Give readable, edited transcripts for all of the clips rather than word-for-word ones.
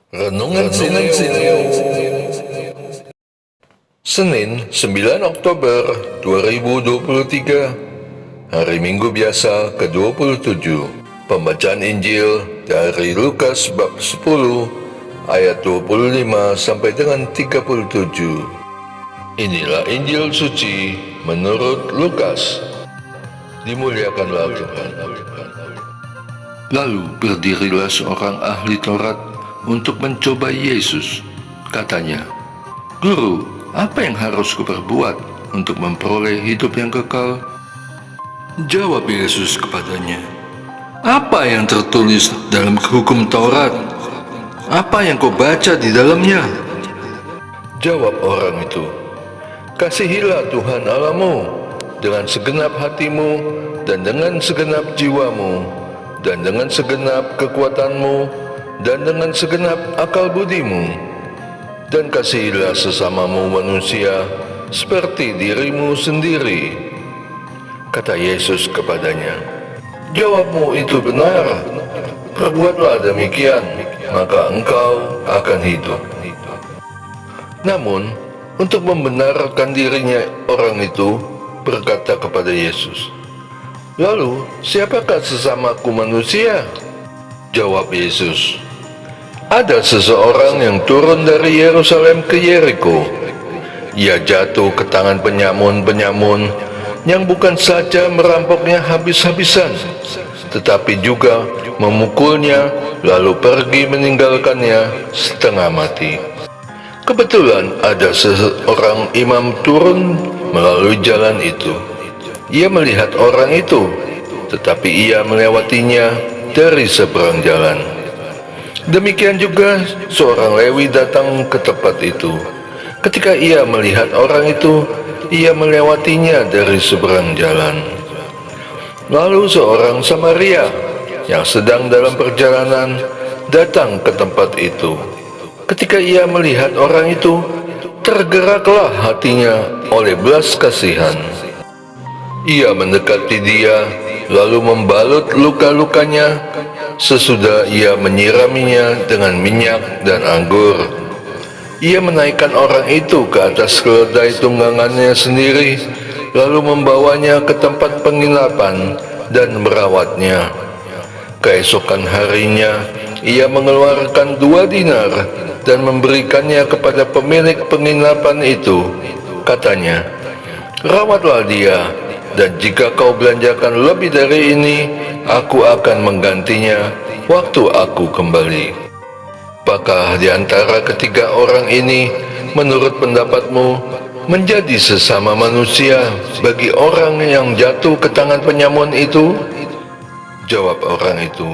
Renungan Sineo. Senin 9 Oktober 2023, hari Minggu biasa ke-27. Pembacaan Injil dari Lukas bab 10 ayat 25 sampai dengan 37. Inilah Injil suci menurut Lukas. Dimuliakanlah Tuhan. Lalu berdirilah seorang ahli Taurat untuk mencoba Yesus. Katanya, "Guru, apa yang harus kuperbuat untuk memperoleh hidup yang kekal?" Jawab Yesus kepadanya, "Apa yang tertulis dalam hukum Taurat? Apa yang kau baca di dalamnya?" Jawab orang itu, "Kasihilah Tuhan Allahmu dengan segenap hatimu dan dengan segenap jiwamu dan dengan segenap kekuatanmu dan dengan segenap akal budimu, dan kasihilah sesamamu manusia seperti dirimu sendiri." Kata Yesus kepadanya, "Jawabmu itu benar. Perbuatlah demikian, maka engkau akan hidup." Namun, untuk membenarkan dirinya, orang itu berkata kepada Yesus, "Lalu, siapakah sesamaku manusia?" Jawab Yesus, "Ada seseorang yang turun dari Yerusalem ke Yeriko. Ia jatuh ke tangan penyamun-penyamun yang bukan saja merampoknya habis-habisan, tetapi juga memukulnya, lalu pergi meninggalkannya setengah mati. Kebetulan ada seseorang imam turun melalui jalan itu. Ia melihat orang itu, tetapi ia melewatinya dari seberang jalan. Demikian juga seorang Lewi datang ke tempat itu. Ketika ia melihat orang itu, ia melewatinya dari seberang jalan. Lalu seorang Samaria yang sedang dalam perjalanan datang ke tempat itu. Ketika ia melihat orang itu, tergeraklah hatinya oleh belas kasihan. Ia mendekati dia, lalu membalut luka-lukanya. Sesudah ia menyiraminya dengan minyak dan anggur, ia menaikkan orang itu ke atas keledai tunggangannya sendiri, lalu membawanya ke tempat penginapan dan merawatnya. Keesokan harinya, ia mengeluarkan 2 dinar dan memberikannya kepada pemilik penginapan itu. Katanya, "Rawatlah dia, dan jika kau belanjakan lebih dari ini, aku akan menggantinya waktu aku kembali." Apakah di antara ketiga orang ini, menurut pendapatmu, menjadi sesama manusia bagi orang yang jatuh ke tangan penyamun itu? Jawab orang itu,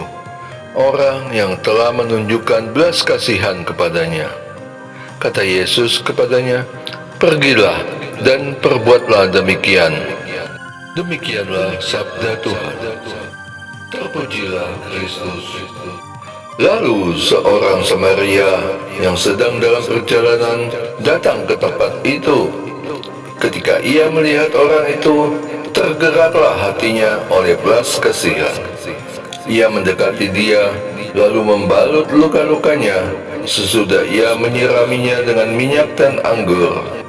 "Orang yang telah menunjukkan belas kasihan kepadanya." Kata Yesus kepadanya, "Pergilah dan perbuatlah demikian." Demikianlah sabda Tuhan. Terpujilah Kristus. Lalu seorang Samaria yang sedang dalam perjalanan datang ke tempat itu. Ketika ia melihat orang itu, tergeraklah hatinya oleh belas kasihan. Ia mendekati dia, lalu membalut luka-lukanya. Sesudah ia menyiraminya dengan minyak dan anggur,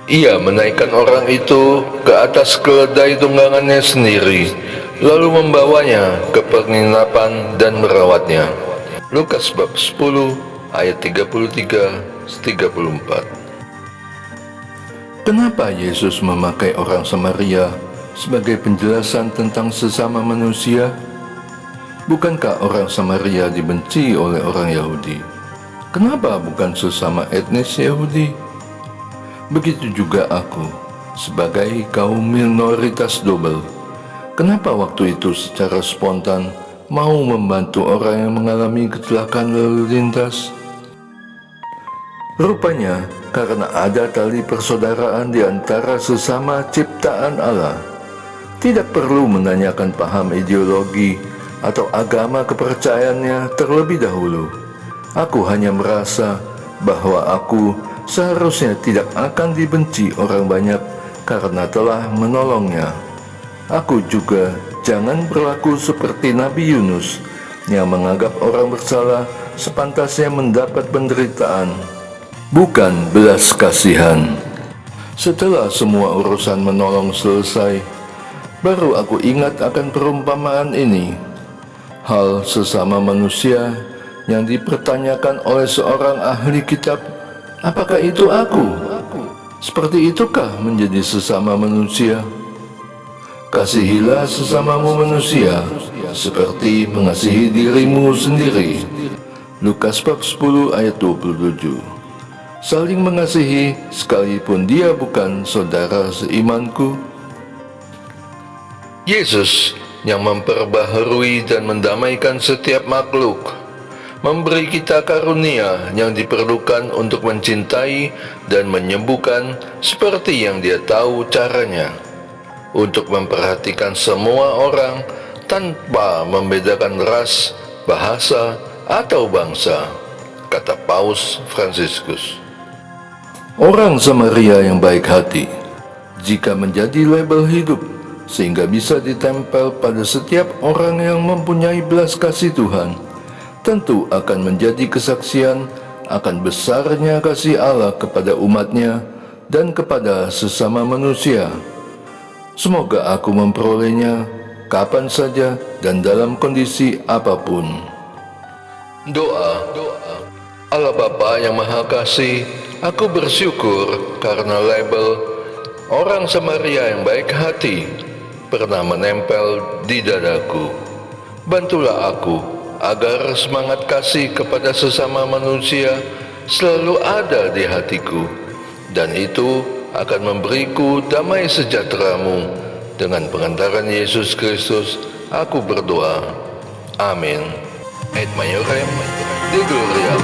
ia menaikkan orang itu ke atas keledai tunggangannya sendiri, lalu membawanya ke penginapan dan merawatnya. Lukas bab 10 ayat 33-34. Kenapa Yesus memakai orang Samaria sebagai penjelasan tentang sesama manusia? Bukankah orang Samaria dibenci oleh orang Yahudi? Kenapa bukan sesama etnis Yahudi? Begitu juga aku, sebagai kaum minoritas double. Kenapa waktu itu secara spontan mau membantu orang yang mengalami kecelakaan lalu lintas? Rupanya karena ada tali persaudaraan di antara sesama ciptaan Allah. Tidak perlu menanyakan paham ideologi atau agama kepercayaannya terlebih dahulu. Aku hanya merasa bahwa aku seharusnya tidak akan dibenci orang banyak karena telah menolongnya. Aku juga jangan berlaku seperti Nabi Yunus yang menganggap orang bersalah sepantasnya mendapat penderitaan, bukan belas kasihan. Setelah semua urusan menolong selesai, baru aku ingat akan perumpamaan ini. Hal sesama manusia yang dipertanyakan oleh seorang ahli kitab, apakah itu aku? Seperti itukah menjadi sesama manusia? Kasihilah sesamamu manusia, seperti mengasihi dirimu sendiri. Lukas bab 10 ayat 27. Saling mengasihi sekalipun dia bukan saudara seimanku. Yesus yang memperbaharui dan mendamaikan setiap makhluk, memberi kita karunia yang diperlukan untuk mencintai dan menyembuhkan seperti yang Dia tahu caranya, untuk memperhatikan semua orang tanpa membedakan ras, bahasa, atau bangsa, kata Paus Fransiskus. Orang Samaria yang baik hati, jika menjadi label hidup, sehingga bisa ditempel pada setiap orang yang mempunyai belas kasih Tuhan, tentu akan menjadi kesaksian akan besarnya kasih Allah kepada umatnya dan kepada sesama manusia. Semoga aku memperolehnya kapan saja dan dalam kondisi apapun. Doa. Allah Bapa yang Maha Kasih, aku bersyukur karena label orang Samaria yang baik hati pernah menempel di dadaku. Bantulah aku agar semangat kasih kepada sesama manusia selalu ada di hatiku, dan itu akan memberiku damai sejahtera-Mu. Dengan pengantaran Yesus Kristus, aku berdoa. Amin. Et Maiorem, Dei Gloria.